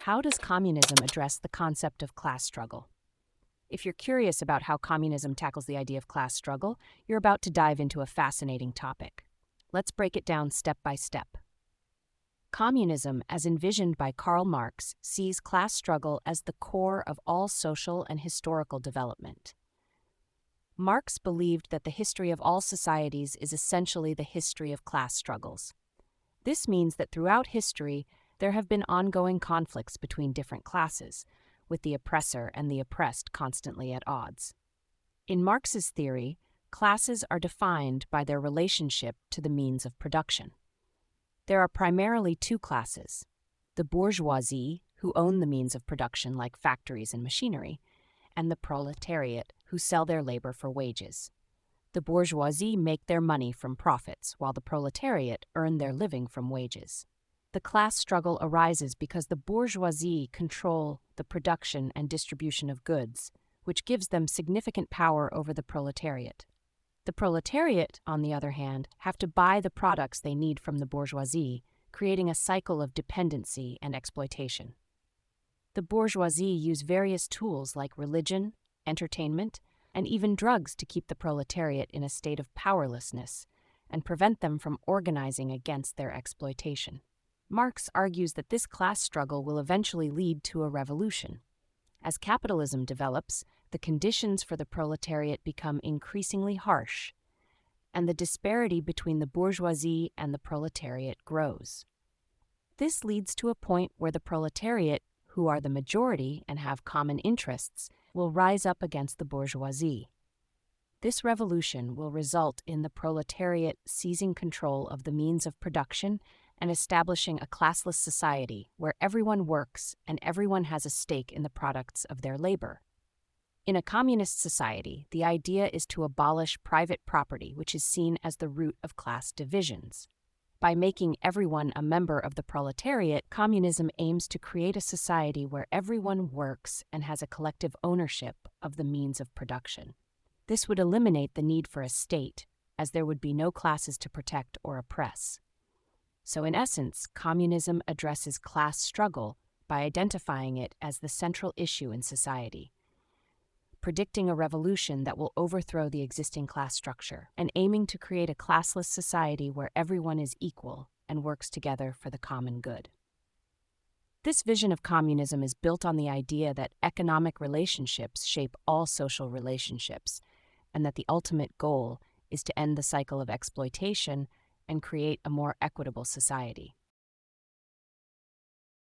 How does communism address the concept of class struggle? If you're curious about how communism tackles the idea of class struggle, you're about to dive into a fascinating topic. Let's break it down step by step. Communism, as envisioned by Karl Marx, sees class struggle as the core of all social and historical development. Marx believed that the history of all societies is essentially the history of class struggles. This means that throughout history, there have been ongoing conflicts between different classes, with the oppressor and the oppressed constantly at odds. In Marx's theory, classes are defined by their relationship to the means of production. There are primarily two classes: the bourgeoisie, who own the means of production like factories and machinery, and the proletariat, who sell their labor for wages. The bourgeoisie make their money from profits, while the proletariat earn their living from wages. The class struggle arises because the bourgeoisie control the production and distribution of goods, which gives them significant power over the proletariat. The proletariat, on the other hand, have to buy the products they need from the bourgeoisie, creating a cycle of dependency and exploitation. The bourgeoisie use various tools like religion, entertainment, and even drugs to keep the proletariat in a state of powerlessness and prevent them from organizing against their exploitation. Marx argues that this class struggle will eventually lead to a revolution. As capitalism develops, the conditions for the proletariat become increasingly harsh, and the disparity between the bourgeoisie and the proletariat grows. This leads to a point where the proletariat, who are the majority and have common interests, will rise up against the bourgeoisie. This revolution will result in the proletariat seizing control of the means of production and establishing a classless society where everyone works and everyone has a stake in the products of their labor. In a communist society, the idea is to abolish private property, which is seen as the root of class divisions. By making everyone a member of the proletariat, communism aims to create a society where everyone works and has a collective ownership of the means of production. This would eliminate the need for a state, as there would be no classes to protect or oppress. So in essence, communism addresses class struggle by identifying it as the central issue in society, predicting a revolution that will overthrow the existing class structure, and aiming to create a classless society where everyone is equal and works together for the common good. This vision of communism is built on the idea that economic relationships shape all social relationships, and that the ultimate goal is to end the cycle of exploitation and create a more equitable society.